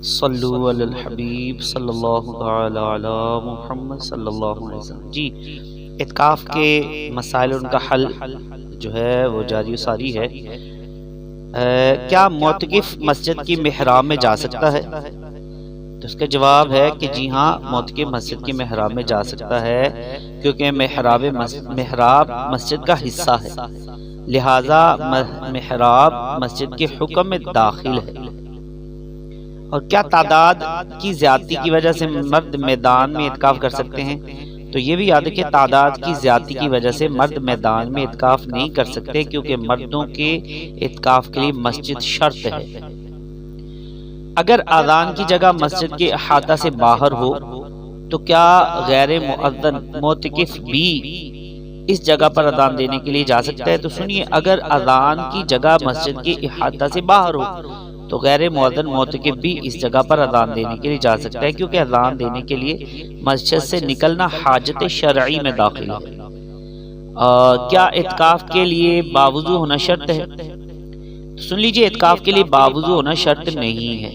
صلو علی الحبیب صلی اللہ تعالی علی محمد صلی اللہ علیہ وسلم۔ جی، اعتکاف کے مسائل، ان کا حل جو ہے وہ جاری و ساری ہے۔ کیا معتکف مسجد کی محراب میں جا سکتا ہے؟ تو اس کا جواب ہے کہ جی ہاں، معتکف مسجد کی محراب میں جا سکتا ہے، کیونکہ محراب مسجد کا حصہ ہے، لہذا محراب مسجد کے حکم میں داخل ہے۔ اور کیا تعداد کی زیادتی کی وجہ سے مرد میدان میں اعتکاف کر سکتے ہیں؟ تو یہ بھی یاد ہے کہ تعداد کی زیادتی کی وجہ سے مرد میدان میں اعتکاف نہیں کر سکتے، کیونکہ مردوں کے اعتکاف کے لیے مسجد شرط ہے۔ اگر اذان کی جگہ مسجد کے احاطہ سے باہر ہو تو کیا غیر مؤذن معتکف بھی اس جگہ پر اذان دینے کے لیے جا سکتا ہے؟ تو سنیے، اگر اذان کی جگہ مسجد کے احاطہ سے باہر ہو تو غیر مؤذن معتکف بھی اس جگہ پر اذان دینے کے لیے جا سکتا ہے، کیونکہ اذان دینے کے لیے مسجد سے نکلنا حاجت شرعی میں داخل ہے۔ کیا اعتکاف کے لیے باوضو ہونا شرط ہے؟ تو سن لیجئے، اعتکاف کے لیے باوضو ہونا شرط نہیں ہے۔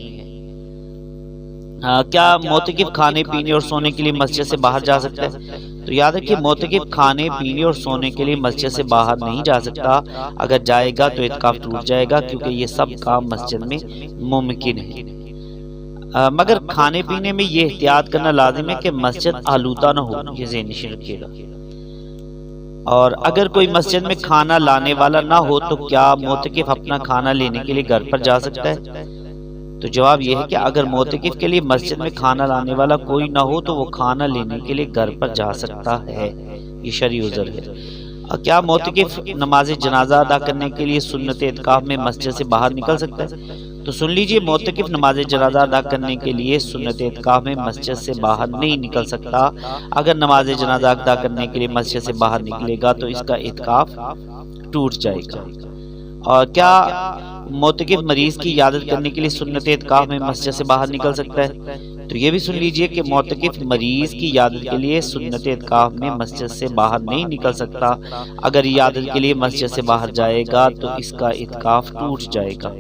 کیا معتکف کھانے پینے اور سونے کے لیے مسجد سے باہر جا سکتا ہے؟ تو یاد ہے کہ معتکف کھانے پینے اور سونے کے لیے مسجد سے باہر نہیں جا سکتا۔ اگر جائے گا تو اعتکاف ٹوٹ جائے گا، کیونکہ یہ سب کام مسجد میں ممکن ہے۔ مگر کھانے پینے میں یہ احتیاط کرنا لازم ہے کہ مسجد آلودہ نہ ہو، یہ ذہن نشین رکھیے گا۔ اور اگر کوئی مسجد میں کھانا لانے والا نہ ہو تو کیا معتکف اپنا کھانا لینے کے لیے گھر پر جا سکتا ہے؟ تو جواب یہ ہے کہ اگر معتکف کے لیے مسجد میں کھانا لانے والا کوئی نہ ہو تو وہ کھانا لینے کے لیے گھر پر جا سکتا ہے، یہ شرعی عذر ہے۔ کیا معتکف نماز جنازہ ادا کرنے کے لیے سنت اعتکاف میں مسجد سے باہر نکل سکتا ہے؟ تو سن لیجئے، معتکف نماز جنازہ ادا کرنے کے لیے سنت اعتکاف میں مسجد سے باہر نہیں نکل سکتا۔ اگر نماز جنازہ ادا کرنے کے لیے مسجد سے باہر نکلے گا تو اس کا اعتکاف ٹوٹ جائے گا۔ اور کیا معتکف مریض کی عیادت کرنے کے لیے سنت اعتکاف میں مسجد سے باہر نکل سکتا ہے؟ تو یہ بھی سن لیجئے کہ معتکف مریض کی عیادت کے لیے سنت اعتکاف میں مسجد سے باہر نہیں نکل سکتا۔ اگر عیادت کے لیے مسجد سے باہر جائے گا تو اس کا اعتکاف ٹوٹ جائے گا۔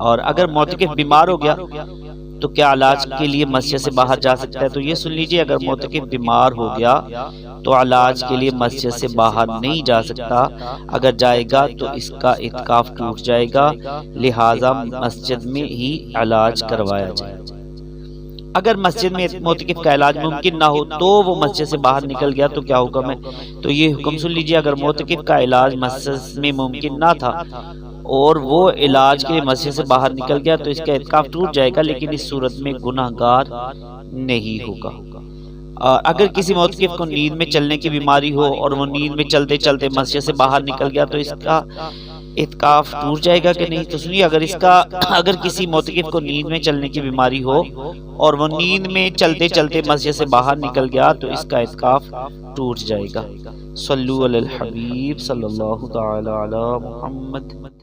اور اگر معتکف بیمار ہو گیا تو کیا علاج کے لیے مسجد سے باہر جا سکتا ہے؟ تو یہ سن لیجئے، اگر معتکف بیمار ہو گیا تو علاج کے لیے مسجد سے باہر نہیں جا سکتا۔ اگر جائے گا تو اس کا اعتکاف ٹوٹ جائے گا، لہذا مسجد میں ہی علاج کروایا جائے۔ اگر مسجد میں معتکف کا علاج ممکن نہ ہو تو وہ مسجد سے باہر نکل گیا تو کیا حکم ہے؟ تو یہ حکم سن لیجئے، اگر معتکف کا علاج مسجد میں ممکن نہ تھا اور وہ علاج کے لیے مسجد سے باہر نکل گیا تو اس کا اعتکاف ٹوٹ جائے گا، لیکن اس صورت میں گناہگار نہیں ہوگا۔ اگر کسی معتکف کو نیند میں چلنے کی بیماری ہو اور وہ نیند میں چلتے چلتے مسجد سے باہر نکل گیا تو اس کا اعتکاف ٹوٹ جائے گا کہ نہیں؟ تو سنیے، اگر کسی معتکف کو نیند میں چلنے کی بیماری ہو اور وہ نیند میں چلتے چلتے مسجد سے باہر نکل گیا تو اس کا اعتکاف ٹوٹ جائے گا۔ صلو علی الحبیب صلی اللہ تعالی علی محمد۔